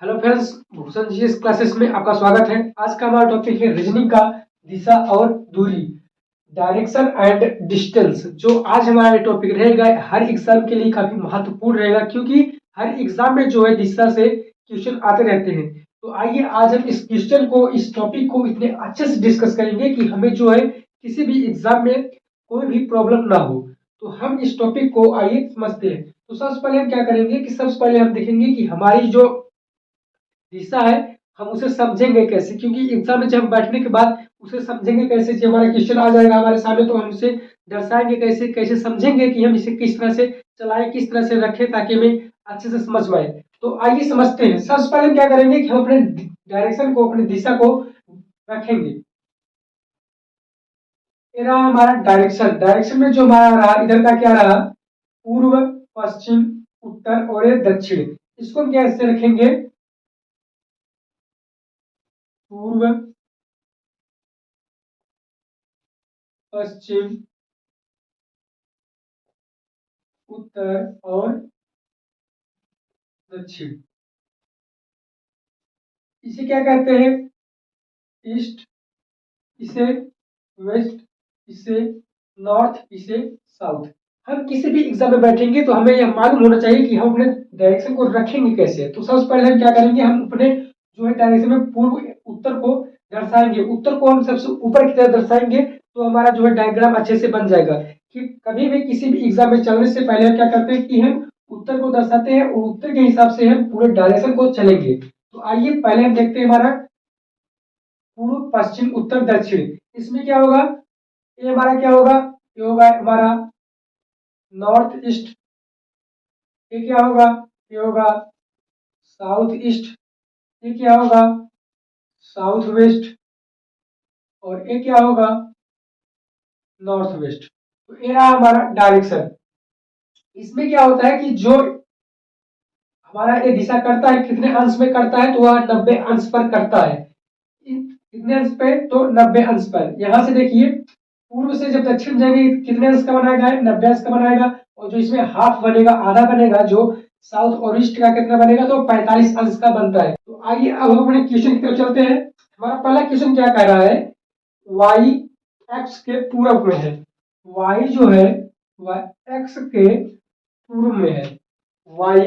Hello friends, Bhushan ji इस classes में आपका स्वागत है। आज का हमारा टॉपिक है रीजनिंग का दिशा और दूरी, डायरेक्शन एंड डिस्टेंस। जो आज हमारा टॉपिक रहेगा हर एग्जाम के लिए काफी महत्वपूर्ण रहेगा, क्योंकि हर एग्जाम में जो है दिशा से क्वेश्चन आते रहते हैं। तो आइए आज हम इस क्वेश्चन को, इस टॉपिक को इतने अच्छे से डिस्कस करेंगे कि हमें जो है किसी भी एग्जाम में कोई भी प्रॉब्लम ना हो। तो हम इस टॉपिक को आइए समझते हैं। तो सबसे पहले हम क्या करेंगे कि सबसे पहले हम देखेंगे कि हमारी जो दिशा है हम उसे समझेंगे कैसे, क्योंकि एग्जाम में जब बैठने के बाद उसे समझेंगे कैसे। जब हमारा क्वेश्चन आ जाएगा हमारे सामने तो हम उसे दर्शाएंगे कैसे, कैसे समझेंगे कि हम इसे किस तरह से चलाएं, किस तरह से रखें ताकि हमें अच्छे से समझ में आए। तो आइए समझते हैं। सबसे पहले हम क्या करेंगे कि हम अपने डायरेक्शन को, अपनी दिशा को रखेंगे। ये रहा हमारा डायरेक्शन। डायरेक्शन में जो हमारा रहा, इधर का क्या रहा, पूर्व, पश्चिम, उत्तर और ये दक्षिण। इसको हम कैसे रखेंगे, पूर्व, पश्चिम, उत्तर और दक्षिण। इसे क्या कहते हैं, ईस्ट, इसे वेस्ट, इसे नॉर्थ, इसे साउथ। हम किसी भी एग्जाम में बैठेंगे तो हमें यह मालूम होना चाहिए कि हम अपने डायरेक्शन को रखेंगे कैसे। तो सबसे पहले हम क्या करेंगे, हम अपने जो है डायरेक्शन में पूर्व उत्तर को दर्शाएंगे। उत्तर को हम सबसे ऊपर की तरफ दर्शाएंगे तो हमारा जो है डायग्राम अच्छे से बन जाएगा। कि कभी भी किसी भी एग्जाम में चलने से पहले हम क्या करते हैं कि हम उत्तर को दर्शाते हैं और उत्तर के हिसाब से हम पूरे डायरेक्शन को चलेंगे। तो आइए पहले हम देखते हैं हमारा पूर्व, पश्चिम, उत्तर, दक्षिण। इसमें क्या होगा, ये हमारा क्या होगा, ये होगा हमारा नॉर्थ ईस्ट। ये क्या होगा, ये होगा साउथ ईस्ट। ये क्या होगा, साउथ वेस्ट। और ये क्या होगा, नॉर्थ वेस्ट। तो ये रहा हमारा डायरेक्शन। इसमें क्या होता है कि जो हमारा ये दिशा करता है, कितने अंश में करता है, तो वह 90 अंश पर करता है। कितने अंश पे, तो 90 अंश पर। यहां से देखिए, पूर्व से जब दक्षिण जाएंगे कितने अंश का बनाएगा, 90 अंश का बनाएगा। और जो इसमें हाफ बनेगा, आधा बनेगा, जो साउथ और ईस्ट का कितना बनेगा, तो 45 अंश का बनता है। तो आइए अब हम अपने क्वेश्चन की तरफ चलते हैं। हमारा पहला क्वेश्चन क्या कह रहा है, वाई एक्स के पूरब में है। वाई जो है वह एक्स के पूर्व में है। वाई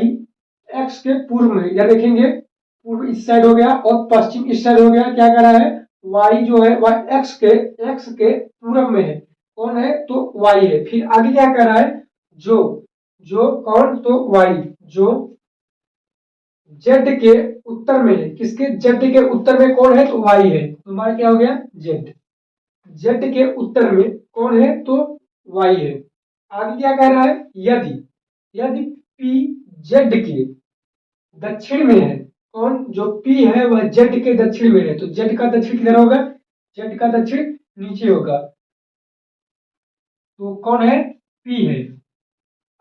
एक्स के पूर्व में, या देखेंगे पूर्व इस साइड हो गया और पश्चिम इस साइड हो गया। क्या कह रहा है, वाई जो है वह एक्स के पूरब में है। कौन है, तो वाई है। फिर आगे क्या कह रहा है, जो जो कौन, तो वाई जो जेड के उत्तर में है। किसके, जेड के उत्तर में कौन है, तो वाई है। तो हमारा क्या हो गया, जेड। जेड के उत्तर में कौन है, तो वाई है। आगे क्या कह रहा है, यदि यदि पी जेड के दक्षिण में है। कौन, जो पी है वह जेड के दक्षिण में है। तो जेड का दक्षिण किधर होगा, जेड का दक्षिण नीचे होगा। तो कौन है, पी है।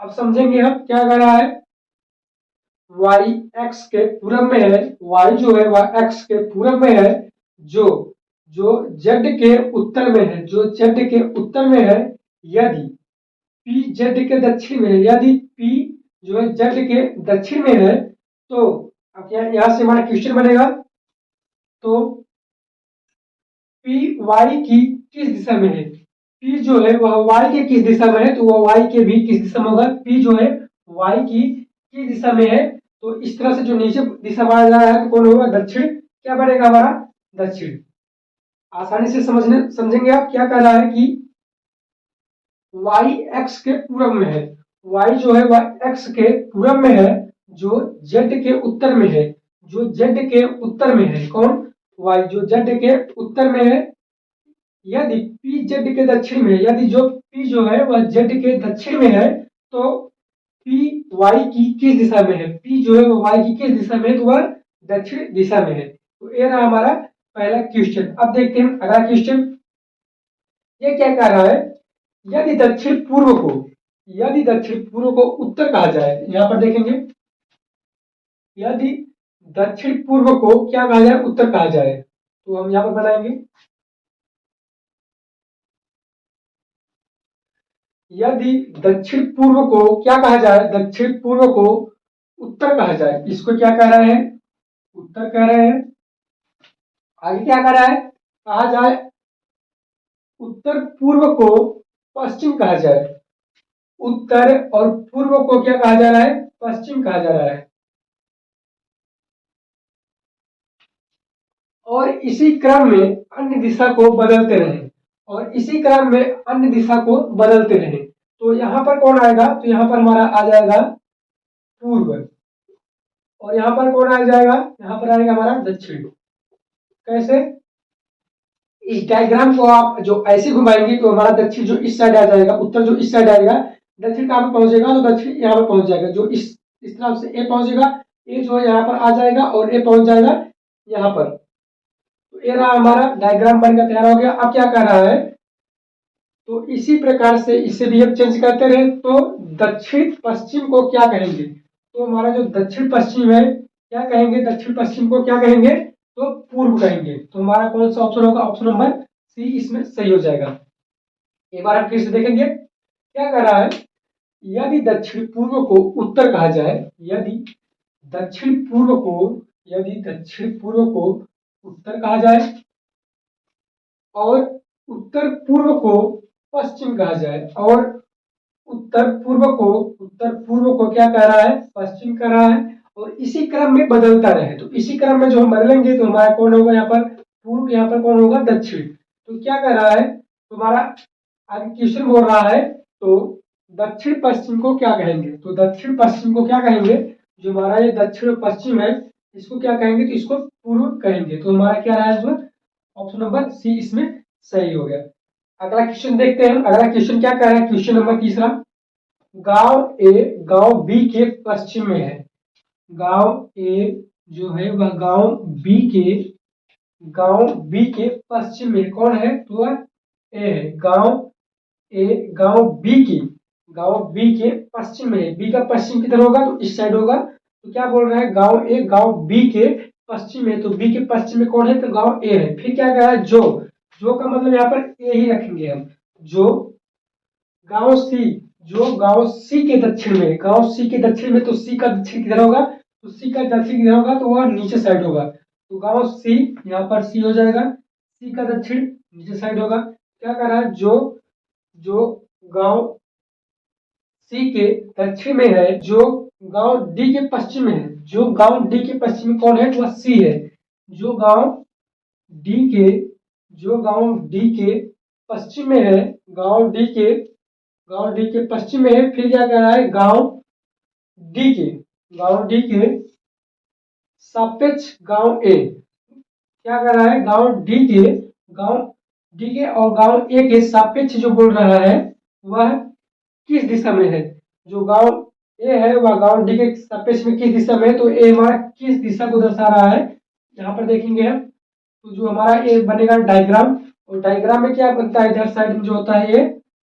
अब समझेंगे हम क्या कह रहा है, वाई एक्स के पूरब में है। वाई जो है वह एक्स के पूरब में है, जो जो जेड के उत्तर में है, जो जेड के उत्तर में है। यदि पी जेड के दक्षिण में है, यदि पी जो है जेड के दक्षिण में है, तो अब यहां से हमारा क्वेश्चन बनेगा, तो पी वाई की किस दिशा में है। पी जो है वह वाई के किस दिशा में है, तो वह वाई के भी किस दिशा में होगा। पी जो है वाई की किस दिशा में है, तो इस तरह से जो नीचे दिशा बढ़ा जा रहा है तो कौन होगा, दक्षिण। क्या बनेगा हमारा, दक्षिण। आसानी से समझेंगे आप। क्या कह रहा है कि वाई एक्स के पूरब में है। वाई जो है वह एक्स के पूरब में है, जो जेड के उत्तर में है। जो जेड के उत्तर में है, कौन, वाई जो जेड के उत्तर में है। यदि पी जेड के दक्षिण में है, यदि जो पी जो है वह जेड के दक्षिण में है, तो पी वाई की किस दिशा में है। पी जो है वह वाई की किस दिशा में है, तो वह दक्षिण दिशा में है। तो ये रहा हमारा पहला क्वेश्चन। अब देखते हैं अगला क्वेश्चन। ये क्या कह रहा है, यदि दक्षिण पूर्व को, यदि दक्षिण पूर्व को उत्तर कहा जाए, यहां पर देखेंगे, यदि दक्षिण पूर्व को क्या कहा जाए, उत्तर कहा जाए, तो हम यहां पर बनाएंगे, यदि दक्षिण पूर्व को क्या कहा जाए, दक्षिण पूर्व को उत्तर कहा जाए। इसको क्या कह रहे हैं, उत्तर कह रहे हैं। आगे क्या कह रहा है, कहा जाए उत्तर पूर्व को पश्चिम कहा जाए। उत्तर और पूर्व को क्या कहा जा रहा है, पश्चिम कहा जा रहा है। और इसी क्रम में अन्य दिशा को बदलते रहे, और इसी क्रम में अन्य दिशा को बदलते रहे। तो यहाँ पर कौन आएगा, तो यहाँ पर हमारा आ जाएगा पूर्व, और यहाँ पर कौन आ जाएगा, यहाँ पर आएगा हमारा दक्षिण। कैसे, इस डायग्राम को आप जो ऐसे घुमाएंगे तो हमारा दक्षिण जो इस साइड आ जाएगा, उत्तर जो इस साइड आएगा, दक्षिण कहाँ पे पहुंचेगा, तो दक्षिण यहाँ पर पहुंच जाएगा। जो इस तरफ से ए पहुंचेगा, ए जो है यहाँ पर आ जाएगा और ए पहुंच जाएगा यहाँ पर। तो ये रहा हमारा डायग्राम बनकर तैयार हो गया। अब क्या कर रहा है, तो इसी प्रकार से इसे भी हम चेंज करते रहे तो दक्षिण पश्चिम को क्या कहेंगे, तो हमारा जो दक्षिण पश्चिम है क्या कहेंगे, दक्षिण पश्चिम को क्या कहेंगे, तो पूर्व कहेंगे। तो हमारा कौन सा ऑप्शन होगा, ऑप्शन नंबर सी इसमें सही हो जाएगा। एक बार हम फिर से देखेंगे क्या कर रहा है, यदि दक्षिण पूर्व को उत्तर कहा जाए, यदि दक्षिण पूर्व को, यदि दक्षिण पूर्व को उत्तर कहा जाए और उत्तर पूर्व को पश्चिम कहा जाए, और उत्तर पूर्व को क्या कह रहा है, पश्चिम कह रहा है, और इसी क्रम में बदलता रहे। तो इसी क्रम में जो हम बदलेंगे तो हमारा कौन होगा, यहाँ पर पूर्व, यहाँ पर कौन होगा, दक्षिण। तो क्या कह रहा है, तुम्हारा आगे क्वेश्चन बोल रहा है, तो दक्षिण पश्चिम को क्या कहेंगे, तो दक्षिण पश्चिम को क्या कहेंगे, जो हमारा ये दक्षिण पश्चिम है इसको क्या कहेंगे, तो इसको पूर्व कहेंगे। तो हमारा क्या रहा है इसमें, ऑप्शन नंबर सी इसमें सही हो गया। अगला क्वेश्चन देखते हैं। अगला क्वेश्चन क्या कह रहा है, क्वेश्चन नंबर तीसरा, गांव ए गांव बी के पश्चिम में है। गांव ए जो है वह गांव बी के पश्चिम में कौन है, तो वह ए है। गांव बी के पश्चिम में, बी का पश्चिम किधर होगा, तो इस साइड होगा। तो क्या बोल रहा है, गांव ए गांव बी के पश्चिम में, तो बी के पश्चिम में कौन है, तो गांव ए है। फिर क्या कह रहा है, जो का मतलब यहाँ पर ए ही रखेंगे हम। जो गांव सी के दक्षिण में, गांव सी के दक्षिण में, तो सी का दक्षिण किधर होगा, तो सी का दक्षिण किधर होगा, तो वह नीचे साइड होगा। तो गांव सी, यहाँ पर सी हो जाएगा, सी का दक्षिण नीचे साइड होगा। क्या कर रहा है, जो गांव सी के दक्षिण में है, जो गांव डी के पश्चिम में है, जो गांव डी के पश्चिम में कौन है, तो वह सी है। जो गांव डी के पश्चिम में है, गांव डी के पश्चिम में है। फिर क्या कह रहा है, गांव डी के सापेक्ष गांव ए, क्या कर रहा है, गांव डी के और गांव ए के सापेक्ष जो बोल रहा है वह किस दिशा में है। जो गांव ए है वह गांव डी के सापेक्ष में किस दिशा में है, तो ए हमारा किस दिशा को दर्शा रहा है, यहाँ पर देखेंगे हम। तो जो हमारा ए बनेगा डायग्राम, और डायग्राम में क्या बनता है, इधर साइड में जो होता है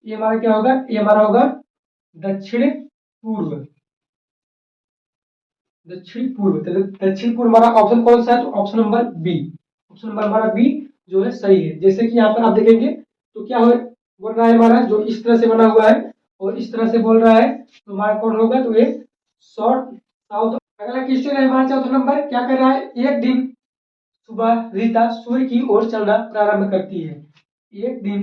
ये हमारा क्या होगा, ये हमारा होगा दक्षिण पूर्व। तो दक्षिण पूर्व हमारा ऑप्शन कौन सा है, तो option number B, option number हमारा बी जो है सही है। जैसे कि यहाँ पर आप देखेंगे तो क्या हो बोल रहा है, हमारा जो इस तरह से बना हुआ है और इस तरह से बोल रहा है, तो हमारा कौन होगा, तो ये शॉर्ट साउथ। अगला क्वेश्चन है हमारा चौथा नंबर, क्या कर रहा है, एक दिन सुबह रीता सूर्य की ओर चलना प्रारंभ करती है। एक दिन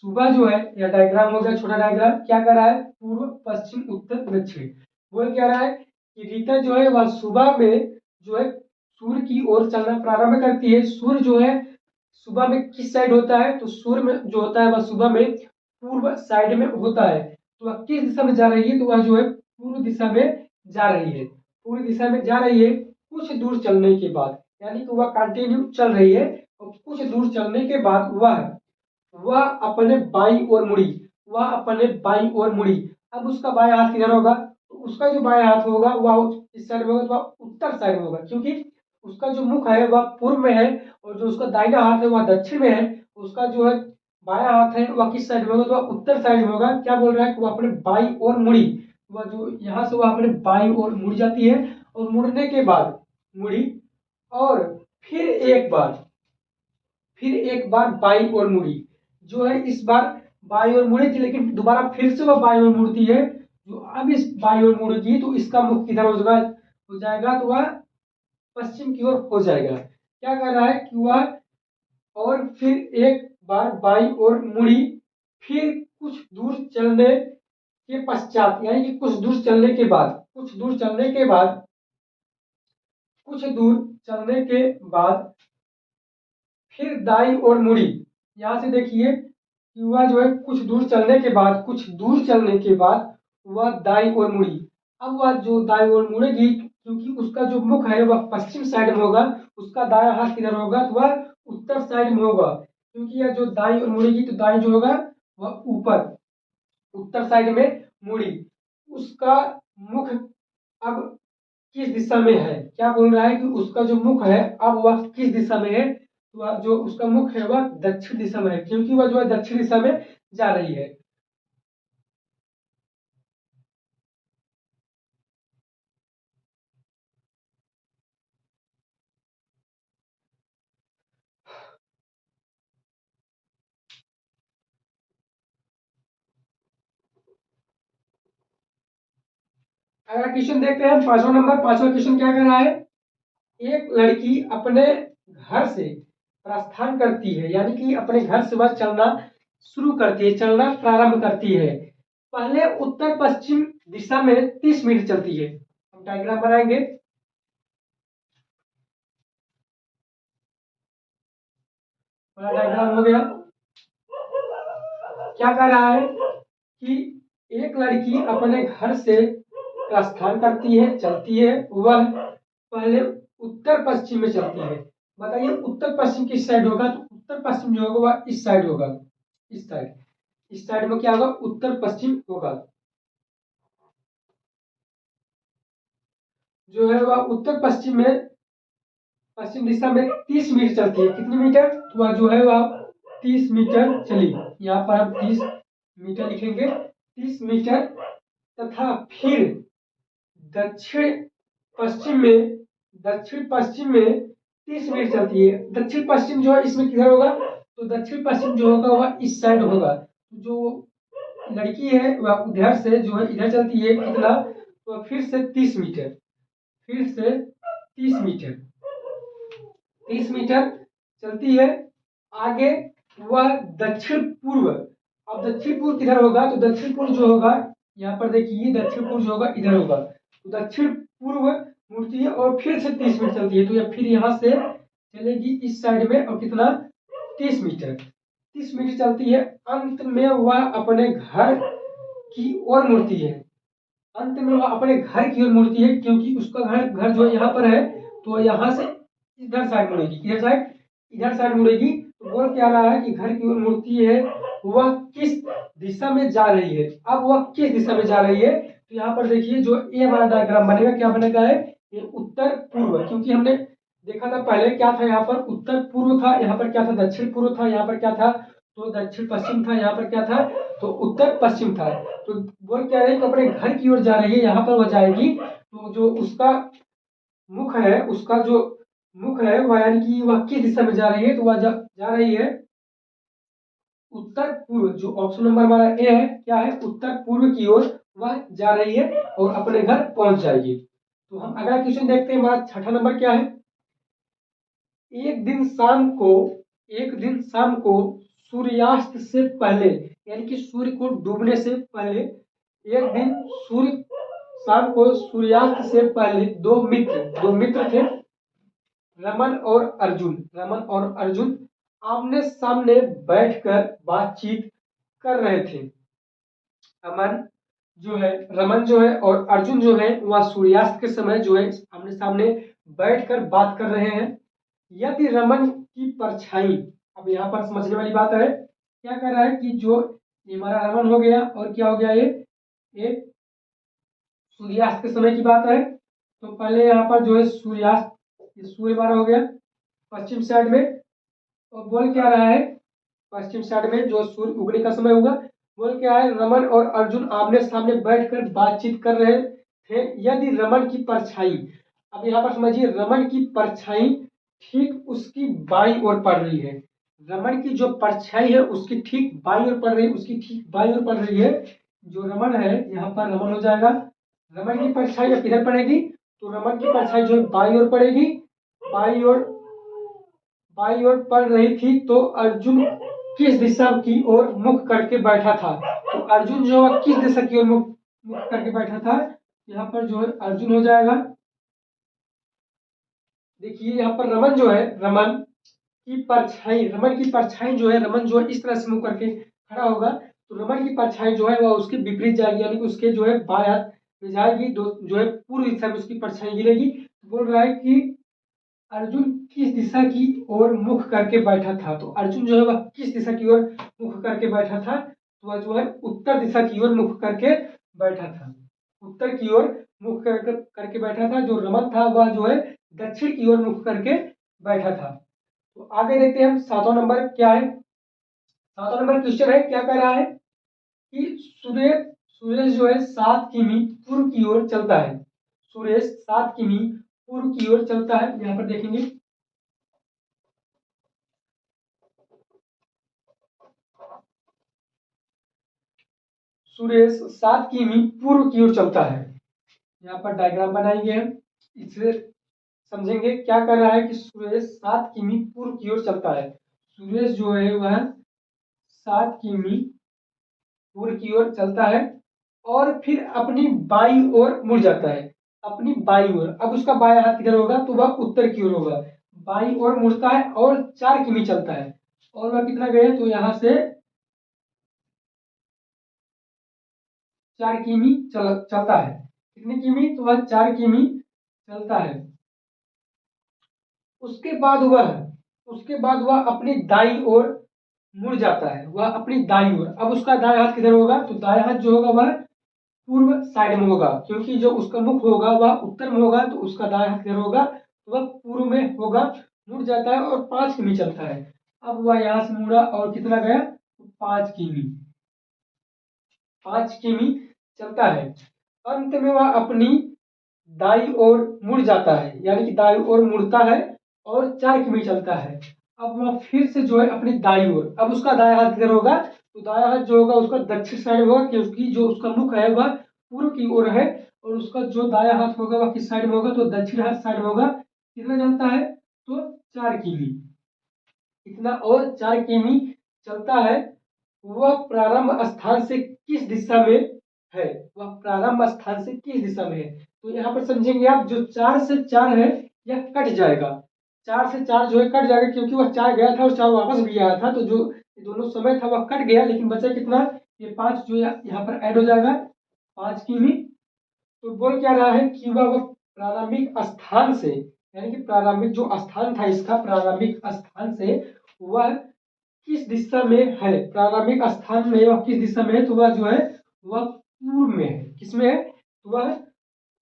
सुबह जो है, यह डायग्राम हो गया छोटा डायग्राम, क्या कर रहा है, पूर्व पश्चिम उत्तर दक्षिण। बोल क्या रहा है कि रीता जो है वह सुबह में जो है सूर्य की ओर चलना प्रारंभ करती है। सूर्य जो है सुबह में किस साइड होता है, तो सूर्य में जो होता है वह सुबह में पूर्व साइड में होता है। तो वह किस दिशा में जा रही है, तो वह जो है पूर्व दिशा में जा रही है। पूर्व दिशा में जा रही है कुछ दूर चलने के बाद, यानी कि वह कंटिन्यू चल रही है, और कुछ दूर चलने के बाद वह अपने बाईं ओर मुड़ी। अब उसका बायां हाथ किधर होगा, तो उसका जो बायां हाथ होगा वह इस साइड में होगा, तो वह उत्तर साइड में होगा, क्योंकि उसका जो मुख है वह पूर्व में है और जो उसका दाहिना हाथ है वह दक्षिण में है। उसका जो है बायां हाथ है वह किस साइड में होगा, तो वह उत्तर साइड में होगा। क्या बोल रहा है कि वह अपने बाईं ओर मुड़ी, वह जो यहाँ से वह अपने बाईं ओर मुड़ जाती है, और मुड़ने के बाद मुड़ी, और फिर एक बार बाईं ओर मुड़ी, जो है इस बार बाईं ओर मुड़ी थी, लेकिन दोबारा फिर से वह बाईं ओर मुड़ती है। जो अब इस बाईं ओर मुड़ेगी तो इसका मुख किधर हो जाएगा, तो वह पश्चिम की ओर हो जाएगा। क्या कर रहा है कि वह और फिर एक बार बाईं ओर मुड़ी, फिर कुछ दूर चलने के पश्चात, यानी कि कुछ दूर चलने के बाद, कुछ दूर चलने के बाद फिर दाईं ओर मुड़ी। यहाँ से देखिए कि वह जो है कुछ दूर चलने के बाद वह दाईं ओर मुड़ी। अब वह जो दाईं ओर मुड़ेगी, क्योंकि उसका जो मुख है वह पश्चिम साइड में होगा, उसका दायां हाथ किधर होगा, तो वह उत्तर साइड में होगा। क्योंकि यह जो दाईं ओर मुड़ेगी तो दाईं जो होगा वह ऊपर उत्तर साइड में मुड़ी। उसका मुख अब किस दिशा में है, क्या बोल रहा है कि उसका जो मुख है अब वह किस दिशा में है, तो वह जो उसका मुख है वह दक्षिण दिशा में है, क्योंकि वह जो है दक्षिण दिशा में जा रही है। अगला क्वेश्चन देखते हैं, पांचवा क्वेश्चन क्या कर रहा है। एक लड़की अपने घर से प्रस्थान करती है, यानी कि अपने घर से वह चलना शुरू करती है, चलना प्रारंभ करती है। पहले उत्तर पश्चिम दिशा में 30 मीटर चलती है। हम डायग्राम बनाएंगे। पूरा डायग्राम हो गया। क्या कह रहा है कि एक लड़की अपने घर से प्रस्थान करती है, चलती है, वह पहले उत्तर पश्चिम में चलती है। बताइए उत्तर पश्चिम किस साइड होगा, तो उत्तर पश्चिम जो होगा वह इस साइड होगा, इस साइड में क्या होगा, उत्तर पश्चिम होगा। जो है वह उत्तर पश्चिम में, पश्चिम दिशा में 30 मीटर चलती है। कितनी मीटर, तो वह जो है वह 30 मीटर चली। यहाँ पर हम 30 मीटर लिखेंगे, 30 मीटर। तथा फिर दक्षिण पश्चिम में, 30 मिनट चलती है। दक्षिण पश्चिम जो है इसमें किधर होगा, तो दक्षिण पश्चिम जो होगा वह इस साइड होगा। जो लड़की है वह उधर से जो है इधर चलती है, कितना, तो फिर से 30 मीटर, फिर से 30 मीटर, 30 मीटर चलती है। आगे वह दक्षिण पूर्व, अब दक्षिण पूर्व किधर होगा, तो दक्षिण पूर्व जो होगा, यहाँ पर देखिए दक्षिण पूर्व जो होगा इधर होगा, तो दक्षिण पूर्व मुड़ती है और फिर से 30 मिनट चलती है। तो यह फिर यहाँ से चलेगी इस साइड में, और कितना, 30 मीटर, 30 मीटर चलती है। अंत में वह अपने घर की ओर मुड़ती है, अंत में वह अपने घर की ओर मुड़ती है, क्योंकि उसका घर घर जो यहाँ पर है, तो यहाँ से इधर साइड मुड़ेगी, इधर साइड मुड़ेगी। तो बोल क्या रहा है कि घर की ओर मुड़ती है, वह किस दिशा में जा रही है। अब वह किस दिशा में जा रही है, तो यहाँ पर देखिए जो ए वाला डायग्राम बनेगा, क्या बनेगा है, ये उत्तर पूर्व, क्योंकि हमने देखा था पहले क्या था, यहाँ पर उत्तर पूर्व था, यहाँ पर क्या था, दक्षिण पूर्व था, यहाँ पर क्या था, तो दक्षिण पश्चिम था, यहाँ पर क्या था, तो उत्तर पश्चिम था। तो बोल क्या रही है कि अपने घर की ओर जा रही है, यहाँ पर वह जाएगी, तो जो उसका मुख है, वह यानी कि वह किस दिशा में जा रही है, तो वह जा रही है उत्तर पूर्व। जो ऑप्शन नंबर हमारा ए है, क्या है, उत्तर पूर्व की ओर वह जा रही है और अपने घर पहुंच जाएगी। तो हम अगला क्वेश्चन देखते हैं, हमारा छठा नंबर क्या है। एक दिन शाम को सूर्यास्त से पहले, यानी कि सूर्य को डूबने से पहले, एक दिन सूर्य शाम को सूर्यास्त से पहले दो मित्र थे, रमन और अर्जुन आमने सामने बैठकर बातचीत कर रहे थे। अमन रमन जो है और अर्जुन जो है वह सूर्यास्त के समय जो है आमने सामने बैठकर बात कर रहे हैं। यदि रमन की परछाई, अब यहाँ पर समझने वाली बात है, क्या कर रहा है कि जो ये हमारा रमन हो गया और क्या हो गया, ये सूर्यास्त के समय की बात है। तो पहले यहाँ पर जो है सूर्यास्त, ये सूर्य हमारा हो गया पश्चिम साइड में, और बोल क्या रहा है, पश्चिम साइड में जो सूर्य उगने का समय होगा, बोल क्या है, रमन और अर्जुन आमने सामने बैठकर बातचीत कर रहे थे। यदि रमन की परछाई, अब यहाँ पर समझिए रमन की परछाई ठीक उसकी बाई ओर पड़ रही है, रमन की जो परछाई है उसकी ठीक बाई ओर पड़ रही है, उसकी ठीक बाई ओर पड़ रही है। जो रमन है यहाँ पर रमन हो जाएगा, रमन की परछाई अब किधर पड़ेगी, तो रमन की परछाई जो है बाई ओर पड़ेगी, बाई ओर पड़ रही थी तो अर्जुन किस दिशा की ओर मुख करके बैठा था। तो अर्जुन जो है किस दिशा की ओर मुख करके बैठा था, यहाँ पर जो है अर्जुन हो जाएगा। देखिए यहाँ पर रमन जो है, रमन की परछाई जो है, रमन जो है इस तरह से मुंह करके खड़ा होगा, तो रमन की परछाई जो है वह उसके विपरीत जाएगी, यानी कि उसके जो है बाएं हाथ में जाएगी, जो है पूर्व दिशा में उसकी परछाई गिरेगी। तो बोल रहा है कि अर्जुन किस दिशा की ओर मुख करके बैठा था। तो अर्जुन जो है वह किस दिशा की ओर मुख करके बैठा था, तो वह जो है उत्तर दिशा की ओर मुख करके बैठा था। उत्तर की ओर मुख करके बैठा था। जो रमन था वह जो है दक्षिण की ओर मुख करके बैठा था। तो आगे देखते हैं हम 7वां नंबर क्या है। 7वां नंबर क्वेश्चन है, क्या कह रहा है कि सुरेश जो है 7 किमी पूर्व की ओर चलता है। सुरेश 7 किमी पूर्व की ओर चलता है। यहाँ पर देखेंगे सुरेश 7 किमी पूर्व की ओर चलता है। यहाँ पर डायग्राम बनाएंगे हम, इसे समझेंगे क्या कर रहा है कि सुरेश 7 किमी पूर्व की ओर चलता है। सुरेश जो है वह 7 किमी पूर्व की ओर चलता है और फिर अपनी बाई ओर मुड़ जाता है। अपनी बाई ओर, अब उसका बायां हाथ किधर होगा, तो वह उत्तर की ओर होगा। बाई ओर मुड़ता है और 4 किमी चलता है। और वह कितना गया, तो यहाँ से 4 किमी चलता है। कितनी किमी, तो वह 4 किमी चलता है। उसके बाद वह अपनी दाई ओर मुड़ जाता है। वह अपनी दाई ओर, अब उसका दायां हाथ किधर होगा, तो दायां हाथ जो होगा वह पूर्व साइड में होगा, क्योंकि जो उसका मुख होगा वह उत्तर में होगा, तो उसका दायां हाथ किधर होगा, तो वह पूर्व में होगा। मुड़ जाता है और 5 किमी चलता है। अब वह यहाँ से मुड़ा और कितना गया, तो 5 किमी। 5 किमी चलता है। अंत में वह अपनी दाई ओर मुड़ जाता है, यानी कि दाई ओर मुड़ता है और 4 किमी चलता है। अब वह फिर से जो है अपनी दाई ओर, अब उसका दाया हाथ किधर होगा, तो दाया हाथ जो होगा उसका दक्षिण साइड होगा, क्योंकि जो उसका मुख है वह पूर्व की ओर है, और उसका जो दाया हाथ होगा वह किस साइड में होगा, तो दक्षिण हाथ साइड में होगा। कितना चलता है, तो 4 किमी। इतना और 4 किमी चलता है। वह प्रारंभ स्थान से किस दिशा में है, वह प्रारंभ स्थान से किस दिशा में है। तो यहाँ पर समझेंगे आप, जो 4 से 4 है यह कट जाएगा। 4 से 4 जो है कट जाएगा, क्योंकि वह 4 गया था और 4 वापस भी आया था, तो जो दोनों समय था वह कट गया, लेकिन बचा कितना, ये 5 जो यहाँ पर ऐड हो जाएगा, 5 किमी। तो बोल क्या रहा है कि वह प्रारंभिक स्थान से, यानी कि प्रारंभिक जो स्थान था इसका, प्रारंभिक स्थान से वह किस दिशा में है। प्रारंभिक स्थान में वह किस दिशा में है, तो वह जो है वह पूर्व में है। किसमें है, तो वह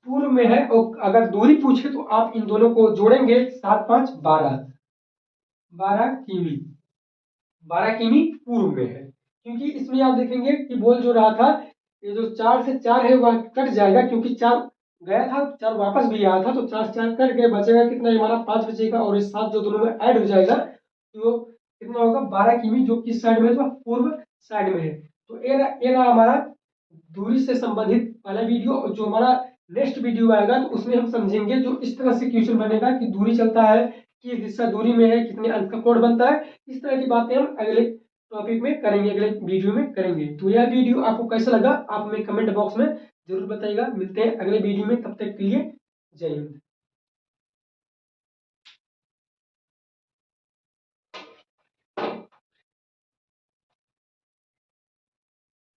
पूर्व में है। और अगर दूरी पूछे तो आप इन दोनों को जोड़ेंगे, 7 5 12, 12 किमी। 12 किमी पूर्व में है, क्योंकि इसमें आप देखेंगे कि बोल जो रहा था, ये जो 4 से 4 है वह कट जाएगा, क्योंकि 4 गया था, 4 वापस भी आया था, तो 4 से 4 कट गए, बचेगा कितना, हमारा 5 बचेगा, और ये 7 जो दोनों में ऐड हो जाएगा, तो कितना होगा, 12 किमी, जो किस साइड में है, तो पूर्व साइड में है। तो ये रहा हमारा दूरी से संबंधित पहला वीडियो। और जो हमारा नेक्स्ट वीडियो आएगा तो उसमें हम समझेंगे, जो इस तरह से क्वेश्चन बनेगा कि दूरी चलता है, किस दिशा दूरी में है, कितने अंक का कोण बनता है, इस तरह की बातें हम अगले टॉपिक में करेंगे, अगले वीडियो में करेंगे। तो यह वीडियो आपको कैसा लगा, आप हमें कमेंट बॉक्स में जरूर बताइएगा। मिलते हैं अगले वीडियो में, तब तक के लिए जय हिंद।